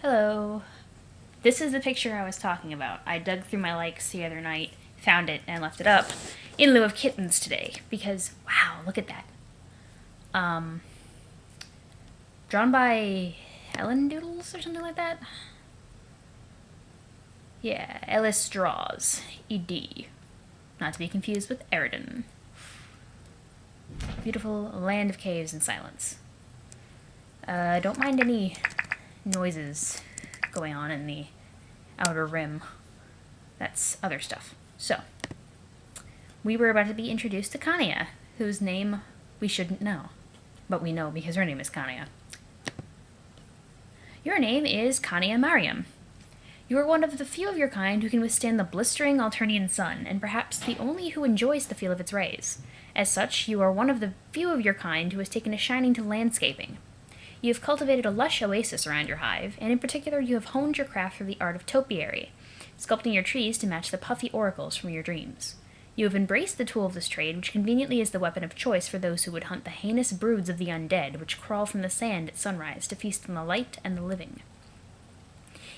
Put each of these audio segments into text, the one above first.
Hello. This is the picture I was talking about. I dug through my likes the other night, found it, and left it up in lieu of kittens today because, wow, look at that. Drawn by Ellen Doodles or something like that? Yeah, Ellis Draws, ED. Not to be confused with Eridan. Beautiful land of caves and silence. Don't mind any noises going on in the outer rim. That's other stuff. So, we were about to be introduced to Kanaya, whose name we shouldn't know. But we know because her name is Kanaya. Your name is Kanaya Mariam. You are one of the few of your kind who can withstand the blistering Alternian sun, and perhaps the only who enjoys the feel of its rays. As such, you are one of the few of your kind who has taken a shining to landscaping. You have cultivated a lush oasis around your hive, and in particular you have honed your craft through the art of topiary, sculpting your trees to match the puffy oracles from your dreams. You have embraced the tool of this trade, which conveniently is the weapon of choice for those who would hunt the heinous broods of the undead, which crawl from the sand at sunrise to feast on the light and the living.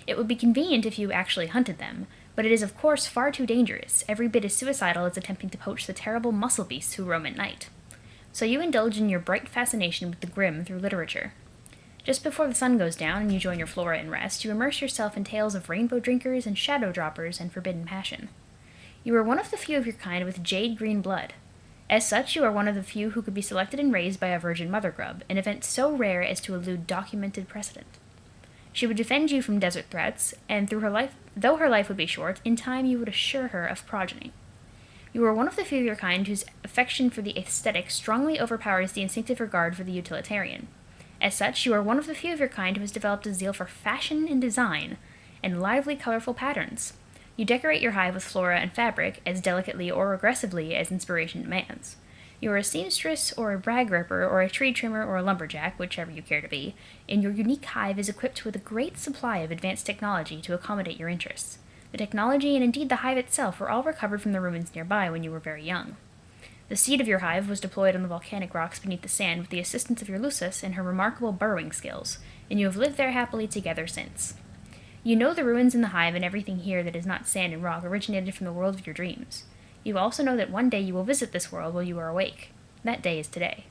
It would be convenient if you actually hunted them, but it is of course far too dangerous, every bit as suicidal as attempting to poach the terrible muscle beasts who roam at night. So you indulge in your bright fascination with the grim through literature. Just before the sun goes down and you join your flora in rest, you immerse yourself in tales of rainbow drinkers and shadow droppers and forbidden passion. You are one of the few of your kind with jade green blood. As such, you are one of the few who could be selected and raised by a virgin mother grub, an event so rare as to elude documented precedent. She would defend you from desert threats, and though her life would be short, in time you would assure her of progeny. You are one of the few of your kind whose affection for the aesthetic strongly overpowers the instinctive regard for the utilitarian. As such, you are one of the few of your kind who has developed a zeal for fashion and design, and lively, colorful patterns. You decorate your hive with flora and fabric as delicately or aggressively as inspiration demands. You are a seamstress, or a rag ripper, or a tree trimmer, or a lumberjack, whichever you care to be, and your unique hive is equipped with a great supply of advanced technology to accommodate your interests. The technology, and indeed the hive itself, were all recovered from the ruins nearby when you were very young. The seed of your hive was deployed on the volcanic rocks beneath the sand with the assistance of your Lucis and her remarkable burrowing skills, and you have lived there happily together since. You know the ruins in the hive and everything here that is not sand and rock originated from the world of your dreams. You also know that one day you will visit this world while you are awake. That day is today.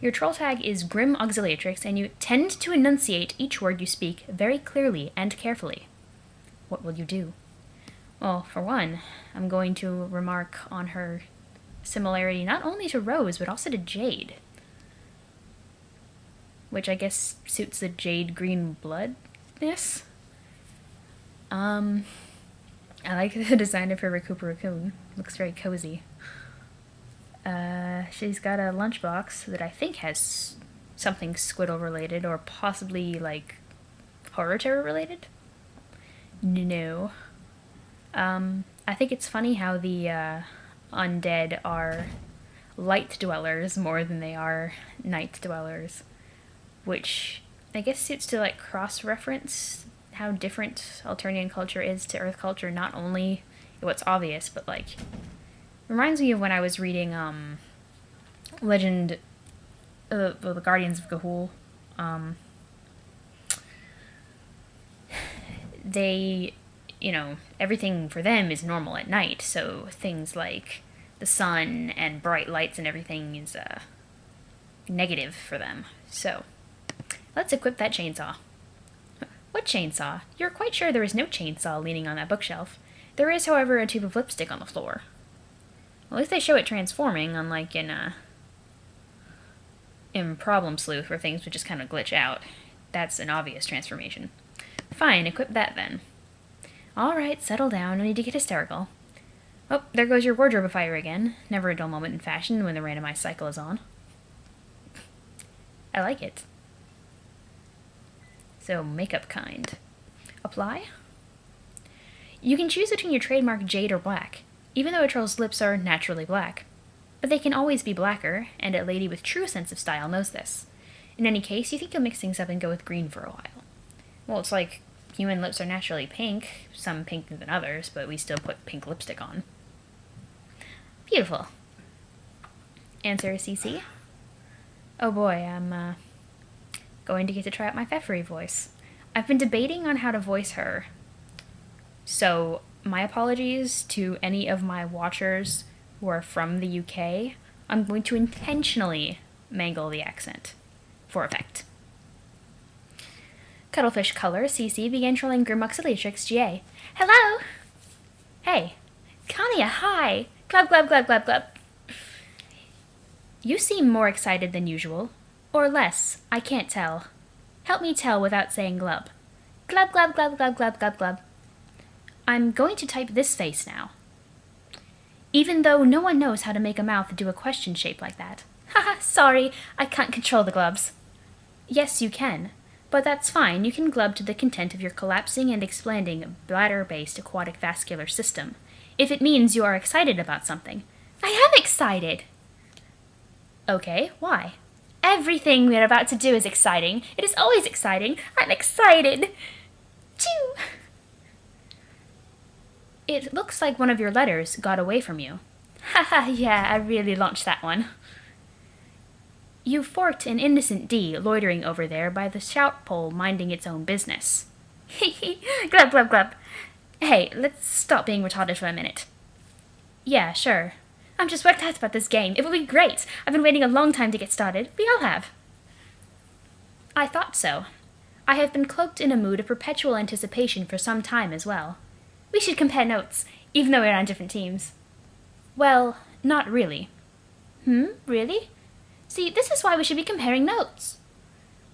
Your troll tag is Grim Auxiliatrix, and you tend to enunciate each word you speak very clearly and carefully. What will you do? Well, for one, I'm going to remark on her similarity not only to Rose, but also to Jade. Which I guess suits the jade green bloodness. I like the design of her Recupero. Looks very cozy. She's got a lunchbox that I think has something Squiddle related, or possibly, like, horror terror related? No. I think it's funny how the, undead are light dwellers more than they are night dwellers, which I guess suits to, like, cross-reference how different Alternian culture is to Earth culture, not only what's obvious, but, like, reminds me of when I was reading, Legend, the Guardians of Ga'Hoole. They, everything for them is normal at night, so things like the sun and bright lights and everything is, negative for them. So, let's equip that chainsaw. What chainsaw? You're quite sure there is no chainsaw leaning on that bookshelf. There is, however, a tube of lipstick on the floor. At least they show it transforming, unlike in Problem Sleuth, where things would just kind of glitch out. That's an obvious transformation. Fine, equip that then. Alright, settle down, no need to get hysterical. Oh, there goes your wardrobe afire again. Never a dull moment in fashion when the randomized cycle is on. I like it. So, makeup kind. Apply? You can choose between your trademark jade or black, even though a troll's lips are naturally black. But they can always be blacker, and a lady with true sense of style knows this. In any case, you think you'll mix things up and go with green for a while. Well, it's like human lips are naturally pink, some pinker than others, but we still put pink lipstick on. Beautiful. Answer, CC? Oh boy, I'm, going to get to try out my Pfeffery voice. I've been debating on how to voice her. So, my apologies to any of my watchers who are from the UK. I'm going to intentionally mangle the accent for effect. Cuttlefish Color, CC, began trolling Grimmuxelatrix, GA. Hello! Hey. Kanaya, hi! Glub, glub, glub, glub, glub. You seem more excited than usual. Or less, I can't tell. Help me tell without saying glub. Glub, glub, glub, glub, glub, glub, glub. I'm going to type this face now. Even though no one knows how to make a mouth do a question shape like that. Haha, sorry, I can't control the glubs. Yes, you can. But that's fine, you can glub to the content of your collapsing and expanding bladder-based aquatic vascular system. If it means you are excited about something. I am excited! Okay, why? Everything we're about to do is exciting. It is always exciting. I'm excited! Choo! It looks like one of your letters got away from you. Haha, yeah, I really launched that one. You forked an innocent D loitering over there by the shout pole minding its own business. Hee glub glub glub. Hey, let's stop being retarded for a minute. Yeah, sure. I'm just worked out about this game. It will be great. I've been waiting a long time to get started. We all have. I thought so. I have been cloaked in a mood of perpetual anticipation for some time as well. We should compare notes, even though we're on different teams. Well, not really. Really? See, this is why we should be comparing notes.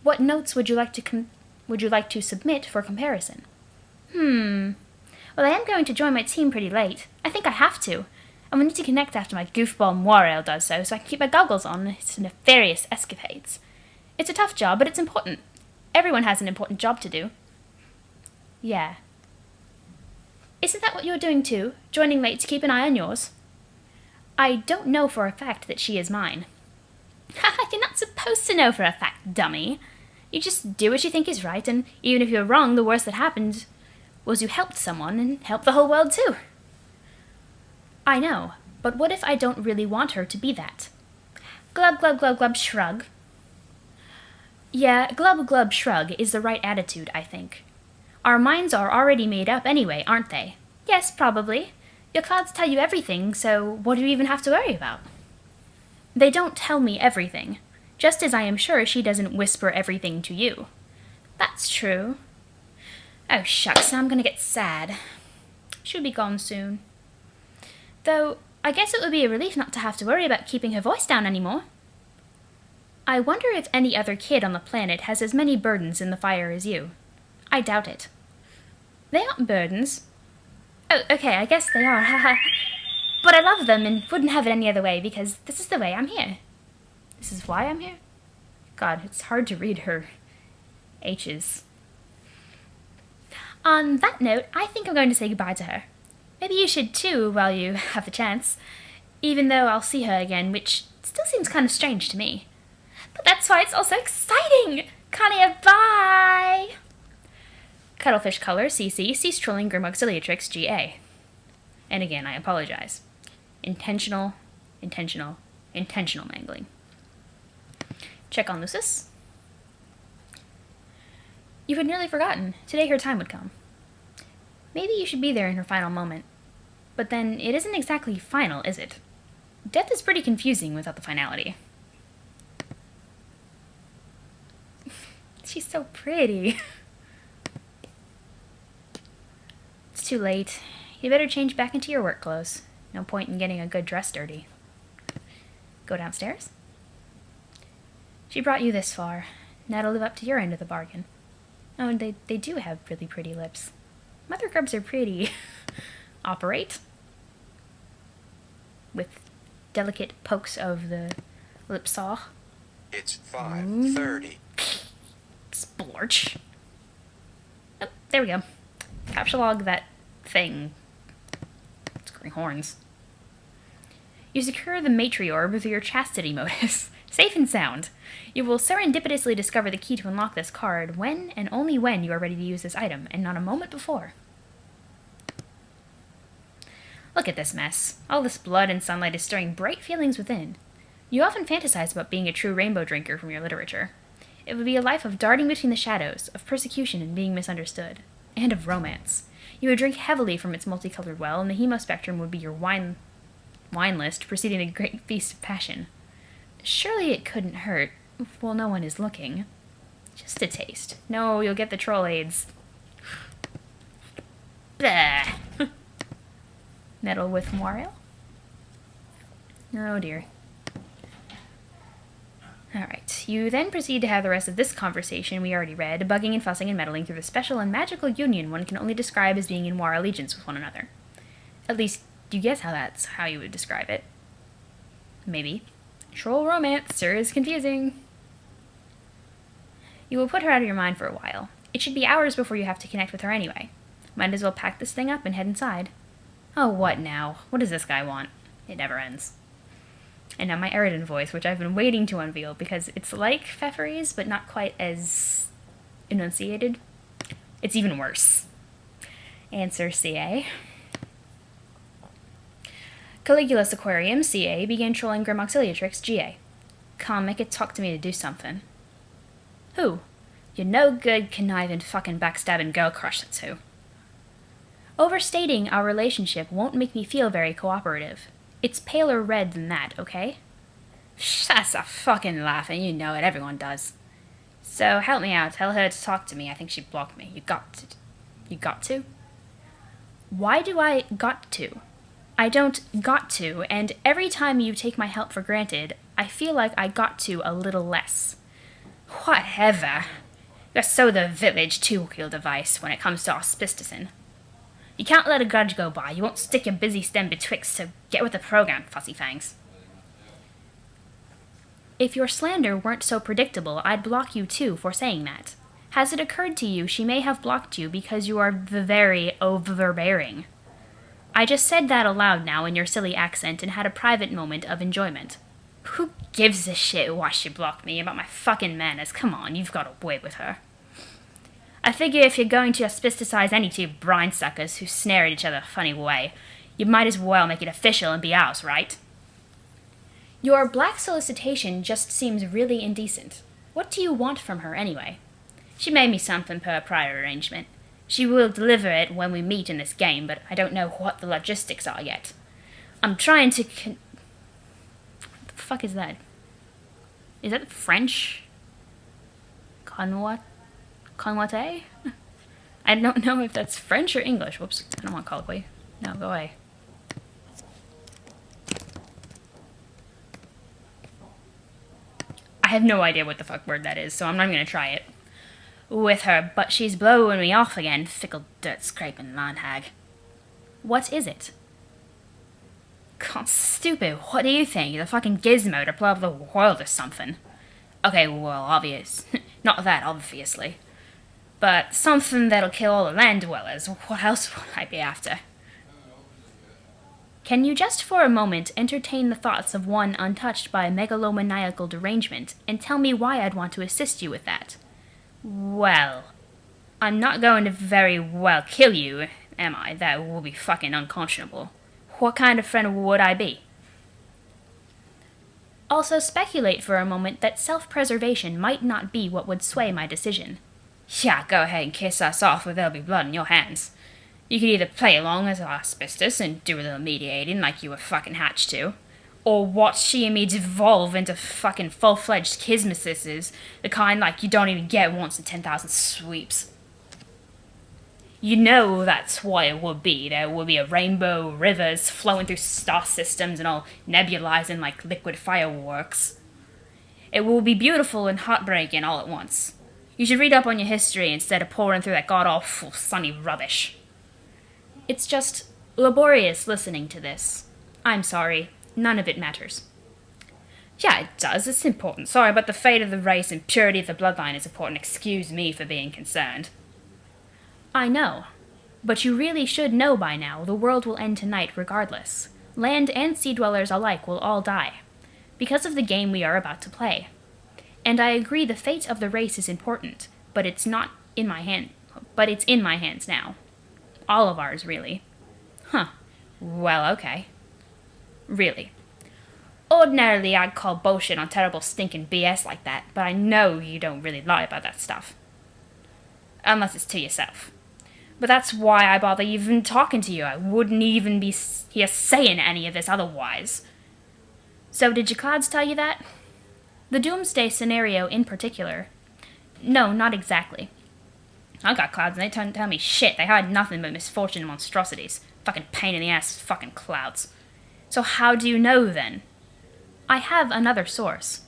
What notes would you like to submit for comparison? Well, I am going to join my team pretty late. I think I have to. And we need to connect after my goofball moirail does so I can keep my goggles on its nefarious escapades. It's a tough job, but it's important. Everyone has an important job to do. Yeah. Isn't that what you're doing too? Joining late to keep an eye on yours? I don't know for a fact that she is mine. Haha, you're not supposed to know for a fact, dummy. You just do what you think is right, and even if you're wrong, the worst that happened was you helped someone and helped the whole world too. I know, but what if I don't really want her to be that? Glub, glub, glub, glub, shrug. Yeah, glub, glub, shrug is the right attitude, I think. Our minds are already made up anyway, aren't they? Yes, probably. Your clouds tell you everything, so what do you even have to worry about? They don't tell me everything, just as I am sure she doesn't whisper everything to you. That's true. Oh, shucks, now I'm gonna get sad. She'll be gone soon. Though, I guess it would be a relief not to have to worry about keeping her voice down anymore. I wonder if any other kid on the planet has as many burdens in the fire as you. I doubt it. They aren't burdens. Oh, okay, I guess they are, haha. But I love them and wouldn't have it any other way because this is the way I'm here. This is why I'm here? God, it's hard to read her H's. On that note, I think I'm going to say goodbye to her. Maybe you should too while you have the chance. Even though I'll see her again, which still seems kind of strange to me. But that's why it's also exciting! Kanaya, bye! Cuttlefish Color, CC, cease trolling Grimmuxelatrix, GA. And again, I apologize. Intentional mangling. Check on Lucis. You had nearly forgotten. Today her time would come. Maybe you should be there in her final moment. But then, it isn't exactly final, is it? Death is pretty confusing without the finality. She's so pretty. It's too late. You better change back into your work clothes. No point in getting a good dress dirty. Go downstairs? She brought you this far. Now to live up to your end of the bargain. Oh, and they do have really pretty lips. Mother grubs are pretty. Operate. With delicate pokes of the lip saw. It's 5:30. Splorch. Oh, there we go. Capture log that thing. It's green horns. You secure the matriorb with your chastity modus. Safe and sound. You will serendipitously discover the key to unlock this card when and only when you are ready to use this item, and not a moment before. Look at this mess. All this blood and sunlight is stirring bright feelings within. You often fantasize about being a true rainbow drinker from your literature. It would be a life of darting between the shadows, of persecution and being misunderstood, and of romance. You would drink heavily from its multicolored well, and the hemospectrum would be your wine list preceding the great feast of passion. Surely it couldn't hurt, while no one is looking. Just a taste. No, you'll get the troll aids. Blah. Meddle with Mario? Oh dear. Alright, you then proceed to have the rest of this conversation we already read, bugging and fussing and meddling through the special and magical union one can only describe as being in war allegiance with one another. At least, you guess how that's how you would describe it. Maybe. Troll romance sure is confusing. You will put her out of your mind for a while. It should be hours before you have to connect with her anyway. Might as well pack this thing up and head inside. Oh, what now? What does this guy want? It never ends. And now my Eridan voice, which I've been waiting to unveil because it's like Pfeffery's, but not quite as enunciated. It's even worse. Answer CA. Caligula's Aquarium, CA, began trolling Grim Auxiliatrix, GA. Come, make it talk to me to do something. Who? You no good, conniving, fucking backstabbing girl crush, that's who. Overstating our relationship won't make me feel very cooperative. It's paler red than that, okay? That's a fucking laugh, and you know it, everyone does. So help me out, tell her to talk to me, I think she blocked me. You got to? You got to? Why do I got to? I don't got to, and every time you take my help for granted, I feel like I got to a little less. Whatever. You're so the village two-wheel device when it comes to auspicicin. You can't let a grudge go by. You won't stick your busy stem betwixt, so get with the program, fussy fangs. If your slander weren't so predictable, I'd block you too for saying that. Has it occurred to you she may have blocked you because you are very overbearing? I just said that aloud now in your silly accent and had a private moment of enjoyment. Who gives a shit why she blocked me about my fucking manners? Come on, you've got away with her. I figure if you're going to auspicicize any two brine suckers who snare at each other a funny way, you might as well make it official and be ours, right? Your black solicitation just seems really indecent. What do you want from her, anyway? She made me something per prior arrangement. She will deliver it when we meet in this game, but I don't know what the logistics are yet. I'm trying to what the fuck is that? Is that French? Conwate? I don't know if that's French or English. Whoops, I don't want colloquy. No, go away. I have no idea what the fuck word that is, so I'm not gonna try it. With her, but she's blowing me off again, fickle dirt-scraping land hag. What is it? God, stupid, what do you think? The fucking gizmo to blow up the world or something? Okay, well, obvious. Not that, obviously. But something that'll kill all the land dwellers. What else would I be after? Can you just for a moment entertain the thoughts of one untouched by a megalomaniacal derangement, and tell me why I'd want to assist you with that? Well, I'm not going to very well kill you, am I? That will be fucking unconscionable. What kind of friend would I be? Also speculate for a moment that self-preservation might not be what would sway my decision. Yeah, go ahead and kiss us off or there'll be blood on your hands. You could either play along as auspicious and do a little mediating like you were fucking hatched to, or watch she and me devolve into fucking full-fledged kismisises, the kind like you don't even get once in 10,000 sweeps. You know that's what it would be. There would be a rainbow, rivers flowing through star systems and all nebulizing like liquid fireworks. It will be beautiful and heartbreaking all at once. You should read up on your history instead of pouring through that god-awful sunny rubbish. It's just laborious listening to this. I'm sorry. None of it matters. Yeah, it does. It's important. Sorry, but the fate of the race and purity of the bloodline is important. Excuse me for being concerned. I know. But you really should know by now the world will end tonight regardless. Land and sea dwellers alike will all die. Because of the game we are about to play. And I agree the fate of the race is important, but it's not in my hand. But it's in my hands now. All of ours, really. Huh. Well, okay. Really. Ordinarily, I'd call bullshit on terrible stinking BS like that, but I know you don't really lie about that stuff. Unless it's to yourself. But that's why I bother even talking to you. I wouldn't even be here saying any of this otherwise. So did your clouds tell you that? The doomsday scenario in particular? No, not exactly. I got clouds and they don't tell me shit. They hide nothing but misfortune and monstrosities. Fucking pain in the ass, fucking clouds. So how do you know then? I have another source.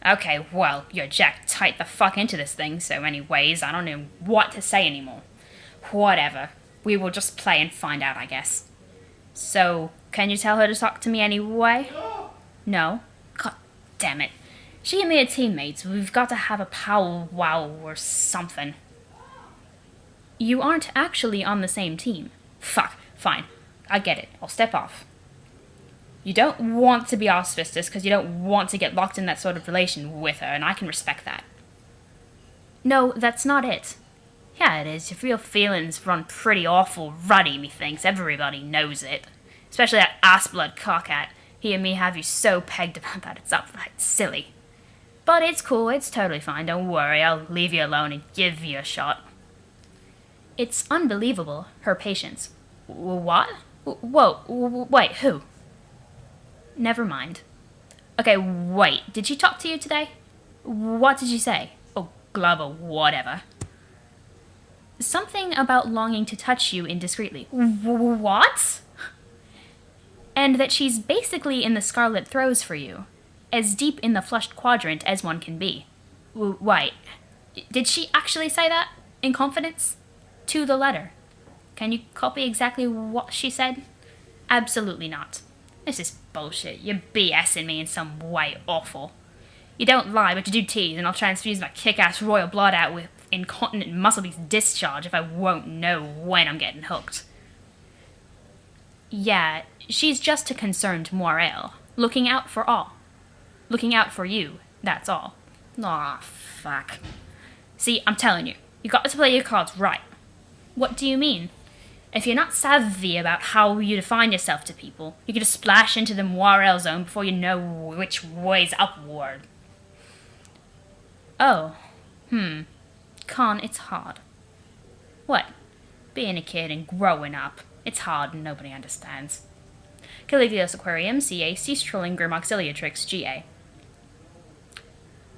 Okay, well, you're jacked tight the fuck into this thing, so anyways, I don't know what to say anymore. Whatever. We will just play and find out, I guess. So, can you tell her to talk to me anyway? No? God damn it. She and me are teammates. We've got to have a powwow or something. You aren't actually on the same team. Fuck. Fine. I get it. I'll step off. You don't want to be auspicious because you don't want to get locked in that sort of relation with her, and I can respect that. No, that's not it. Yeah, it is. Your real feelings run pretty awful ruddy, methinks. Everybody knows it. Especially that ass-blood cockhat. He and me have you so pegged about that it's outright silly. But it's cool. It's totally fine. Don't worry. I'll leave you alone and give you a shot. It's unbelievable, her patience. What? Whoa, wait, who? Never mind. Okay, wait, did she talk to you today? What did she say? Oh, Glover, whatever. Something about longing to touch you indiscreetly. What? And that she's basically in the scarlet throes for you. As deep in the flushed quadrant as one can be. Wait, did she actually say that? In confidence? To the letter. Can you copy exactly what she said? Absolutely not. This is bullshit. You're BSing me in some way awful. You don't lie, but you do tease, and I'll transfuse my kick-ass royal blood out with incontinent muscle-beast discharge if I won't know when I'm getting hooked. Yeah, she's just a concerned moirelle. Looking out for all. Looking out for you, that's all. Aw, fuck. See, I'm telling you, you got to play your cards right. What do you mean? If you're not savvy about how you define yourself to people, you could just splash into the moirelle zone before you know which way's upward. Oh. Con, it's hard. What? Being a kid and growing up. It's hard and nobody understands. Caligula's Aquarium, CA, Cease Trolling Grimauxiliatrix, GA.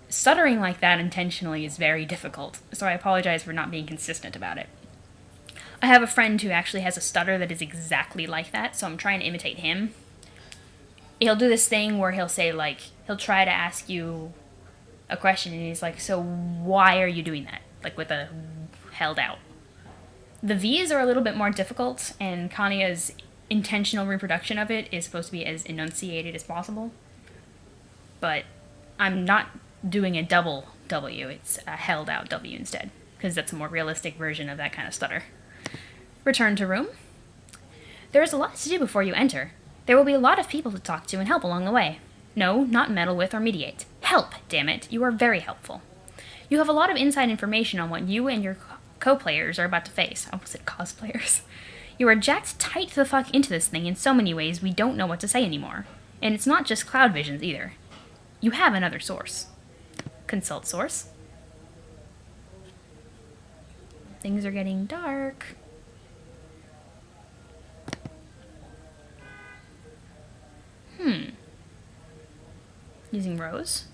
Stuttering like that intentionally is very difficult, so I apologize for not being consistent about it. I have a friend who actually has a stutter that is exactly like that, so I'm trying to imitate him. He'll do this thing where he'll say, like, he'll try to ask you a question, and he's like, so why are you doing that? Like, with a held out. The V's are a little bit more difficult, and Kanya's intentional reproduction of it is supposed to be as enunciated as possible. But I'm not doing a double W, it's a held out W instead, because that's a more realistic version of that kind of stutter. Return to room. There is a lot to do before you enter. There will be a lot of people to talk to and help along the way. No, not meddle with or mediate. Help, damn it. You are very helpful. You have a lot of inside information on what you and your co-players are about to face. I almost said cosplayers. You are jacked tight the fuck into this thing in so many ways we don't know what to say anymore. And it's not just cloud visions either. You have another source. Consult source. Things are getting dark. Using Rose.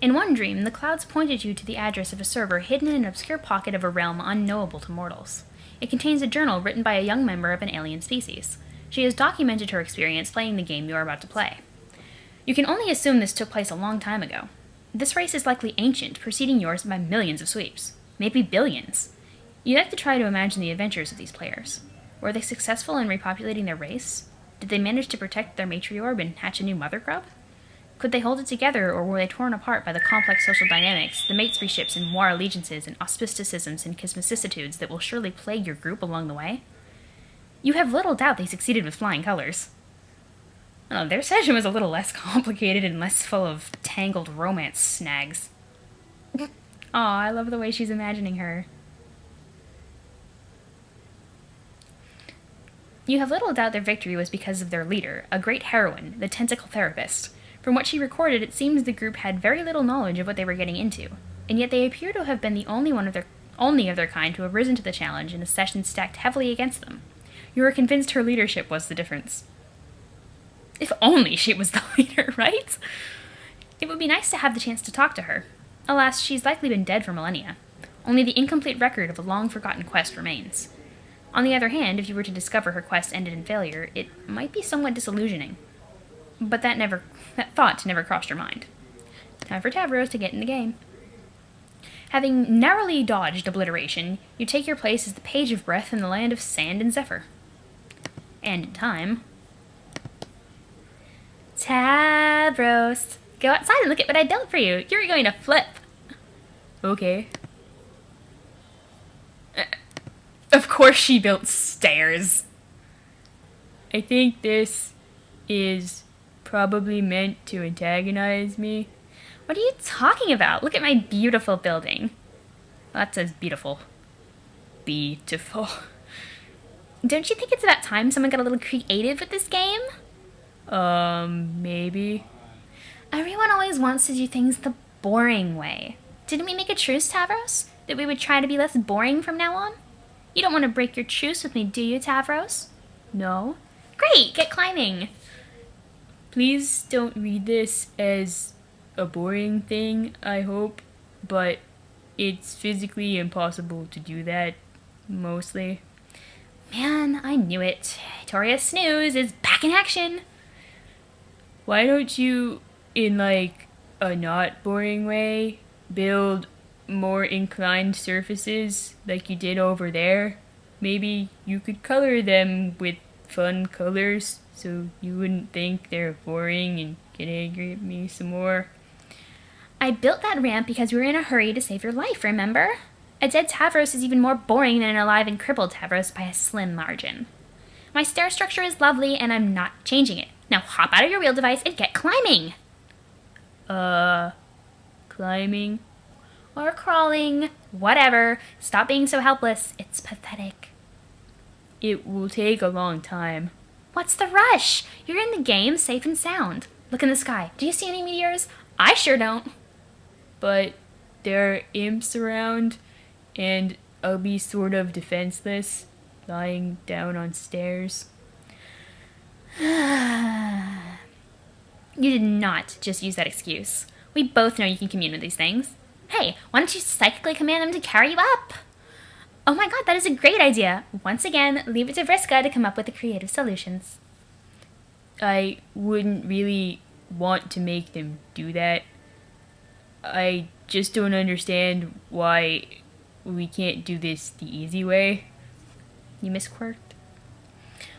In one dream, the clouds pointed you to the address of a server hidden in an obscure pocket of a realm unknowable to mortals. It contains a journal written by a young member of an alien species. She has documented her experience playing the game you are about to play. You can only assume this took place a long time ago. This race is likely ancient, preceding yours by millions of sweeps. Maybe billions. You'd like to try to imagine the adventures of these players. Were they successful in repopulating their race? Did they manage to protect their matriarch and hatch a new mother grub? Could they hold it together, or were they torn apart by the complex social dynamics, the matesbyships and war allegiances and auspicicisms and kismicissitudes that will surely plague your group along the way? You have little doubt they succeeded with flying colors. Oh, their session was a little less complicated and less full of tangled romance snags. Aw, I love the way she's imagining her. You have little doubt their victory was because of their leader, a great heroine, the tentacle therapist. From what she recorded, it seems the group had very little knowledge of what they were getting into, and yet they appear to have been the only of their kind to have risen to the challenge in a session stacked heavily against them. You were convinced her leadership was the difference. If only she was the leader, right? It would be nice to have the chance to talk to her. Alas, she's likely been dead for millennia. Only the incomplete record of a long-forgotten quest remains. On the other hand, if you were to discover her quest ended in failure, it might be somewhat disillusioning. But that thought never crossed her mind. Time for Tavros to get in the game. Having narrowly dodged obliteration, you take your place as the Page of Breath in the land of sand and zephyr. And in time... Tavros! Go outside and look at what I built for you. You're going to flip. Okay. Of course she built stairs. I think this is probably meant to antagonize me. What are you talking about? Look at my beautiful building. Well, that says beautiful. Beautiful. Don't you think it's about time someone got a little creative with this game? Maybe. Everyone always wants to do things the boring way. Didn't we make a truce, Tavros? That we would try to be less boring from now on? You don't want to break your truce with me, do you, Tavros? No? Great, get climbing. Please don't read this as a boring thing, I hope, but it's physically impossible to do that, mostly. Man, I knew it. Toria Snooze is back in action. Why don't you, in like a not boring way, build more inclined surfaces like you did over there? Maybe you could color them with fun colors so you wouldn't think they're boring and get angry at me some more. I built that ramp because we were in a hurry to save your life, remember? A dead Tavros is even more boring than an alive and crippled Tavros by a slim margin. My stair structure is lovely and I'm not changing it. Now hop out of your wheel device and get climbing! Climbing? Or crawling, whatever. Stop being so helpless. It's pathetic. It will take a long time. What's the rush? You're in the game, safe and sound. Look in the sky. Do you see any meteors? I sure don't. But there are imps around, and I'll be sort of defenseless, lying down on stairs. You did not just use that excuse. We both know you can commune with these things. Hey, why don't you psychically command them to carry you up? Oh my god, that is a great idea. Once again, leave it to Vriska to come up with the creative solutions. I wouldn't really want to make them do that. I just don't understand why we can't do this the easy way. You misquirked?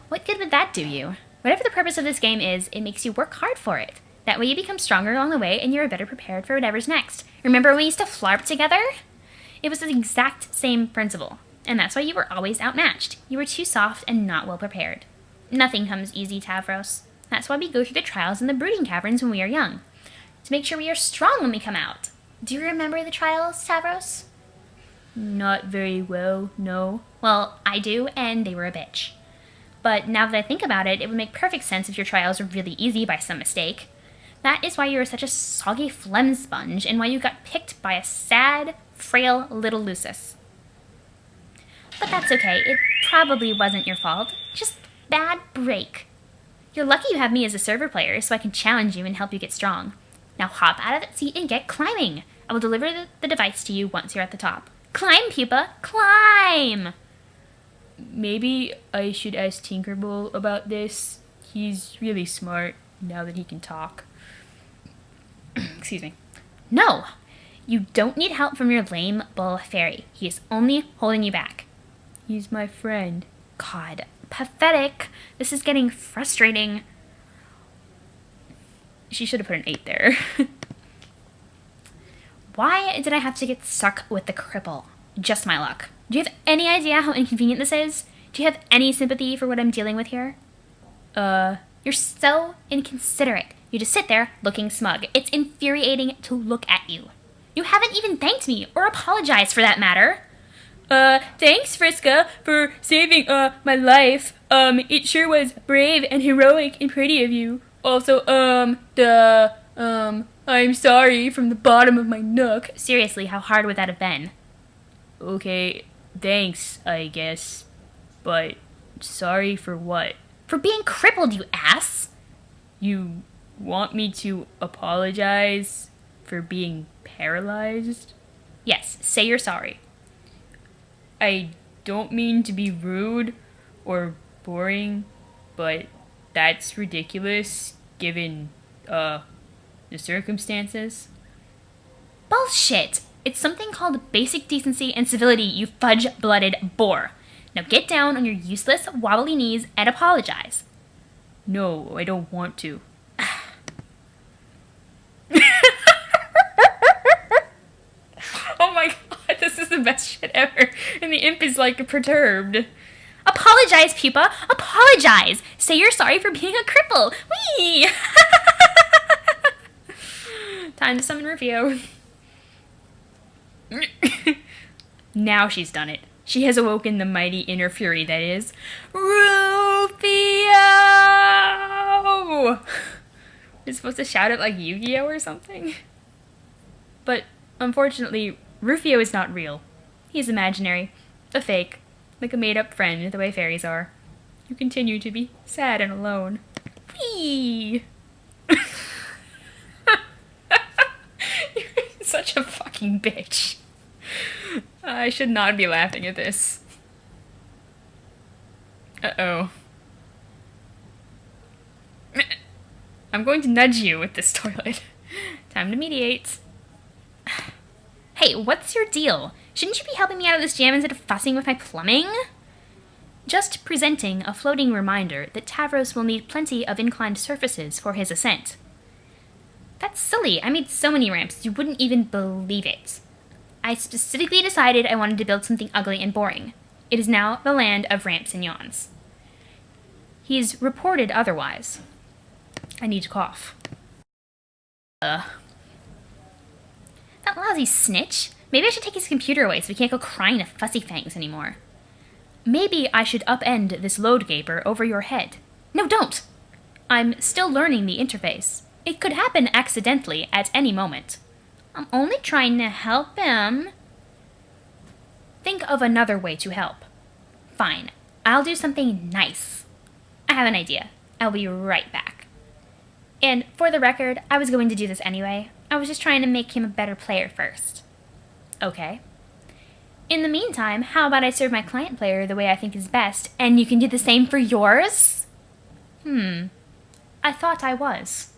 What good would that do you? Whatever the purpose of this game is, it makes you work hard for it. That way you become stronger along the way and you're better prepared for whatever's next. Remember when we used to flarp together? It was the exact same principle. And that's why you were always outmatched. You were too soft and not well prepared. Nothing comes easy, Tavros. That's why we go through the trials in the brooding caverns when we are young. To make sure we are strong when we come out. Do you remember the trials, Tavros? Not very well, no. Well, I do, and they were a bitch. But now that I think about it, it would make perfect sense if your trials were really easy by some mistake. That is why you were such a soggy phlegm sponge, and why you got picked by a sad, frail little Lucis. But that's okay, it probably wasn't your fault. Just bad break. You're lucky you have me as a server player, so I can challenge you and help you get strong. Now hop out of that seat and get climbing. I will deliver the device to you once you're at the top. Climb, pupa! Climb! Maybe I should ask Tinkerbell about this. He's really smart now that he can talk. Excuse me. No! You don't need help from your lame bull fairy. He is only holding you back. He's my friend. God, pathetic. This is getting frustrating. She should have put an 8 there. Why did I have to get stuck with the cripple? Just my luck. Do you have any idea how inconvenient this is? Do you have any sympathy for what I'm dealing with here? You're so inconsiderate. You just sit there looking smug. It's infuriating to look at you. You haven't even thanked me, or apologized for that matter. Thanks, Vriska, for saving, my life. It sure was brave and heroic and pretty of you. Also, I'm sorry from the bottom of my nook. Seriously, how hard would that have been? Okay, thanks, I guess. But sorry for what? For being crippled, you ass! You want me to apologize for being paralyzed? Yes, say you're sorry. I don't mean to be rude or boring, but that's ridiculous given, the circumstances. Bullshit! It's something called basic decency and civility, you fudge-blooded boar. Now get down on your useless, wobbly knees and apologize. No, I don't want to. Oh my god, this is the best shit ever. And the imp is like perturbed. Apologize, pupa! Apologize! Say you're sorry for being a cripple! Whee! Time to summon Rufio. Now she's done it. She has awoken the mighty inner fury that is Rufio! You're supposed to shout it like Yu-Gi-Oh or something. But unfortunately, Rufio is not real. He's imaginary, a fake, like a made-up friend the way fairies are. You continue to be sad and alone. Whee! You're such a fucking bitch. I should not be laughing at this. Uh-oh. I'm going to nudge you with this toilet. Time to mediate. Hey, what's your deal? Shouldn't you be helping me out of this jam instead of fussing with my plumbing? Just presenting a floating reminder that Tavros will need plenty of inclined surfaces for his ascent. That's silly. I made so many ramps, you wouldn't even believe it. I specifically decided I wanted to build something ugly and boring. It is now the land of ramps and yawns. He's reported otherwise. I need to cough. That lousy snitch. Maybe I should take his computer away so we can't go crying to Fussy Fangs anymore. Maybe I should upend this load gaper over your head. No, don't! I'm still learning the interface. It could happen accidentally at any moment. I'm only trying to help him. Think of another way to help. Fine, I'll do something nice. I have an idea. I'll be right back. And for the record, I was going to do this anyway. I was just trying to make him a better player first. Okay. In the meantime, how about I serve my client player the way I think is best, and you can do the same for yours? I thought I was.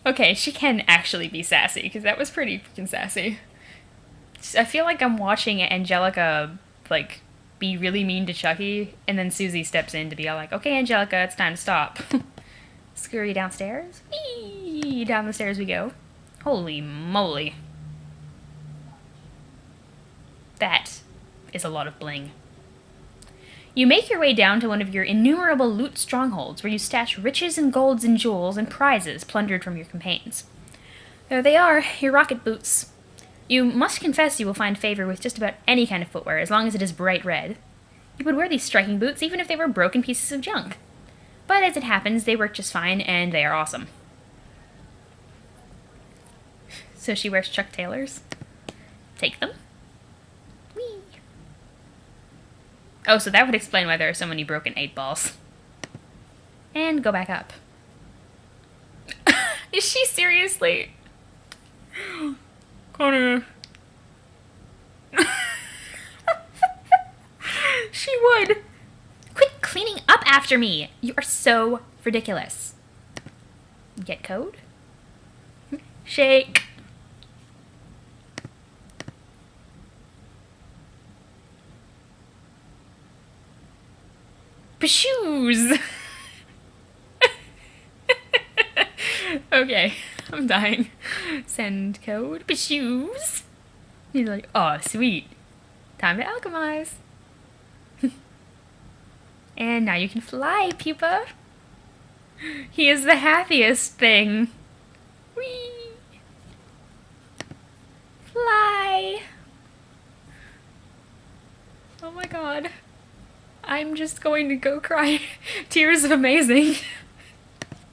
Okay, she can actually be sassy, because that was pretty freaking sassy. I feel like I'm watching Angelica, like, be really mean to Chucky, and then Susie steps in to be all like, okay, Angelica, it's time to stop. Scurry downstairs. Whee! Down the stairs we go. Holy moly. That is a lot of bling. You make your way down to one of your innumerable loot strongholds where you stash riches and golds and jewels and prizes plundered from your campaigns. There they are, your rocket boots. You must confess you will find favor with just about any kind of footwear as long as it is bright red. You would wear these striking boots even if they were broken pieces of junk. But as it happens, they work just fine and they are awesome. So she wears Chuck Taylors. Take them. Whee! Oh, so that would explain why there are so many broken 8 balls. And go back up. Is she seriously? Konya. She would. Quit cleaning up after me. You are so ridiculous. Get code? Shake. Shoes. Okay, I'm dying. Send code. Shoes. He's like, oh, sweet. Time to alchemize. And now you can fly, pupa. He is the happiest thing. Whee! Fly. Oh my god. I'm just going to go cry tears of amazing.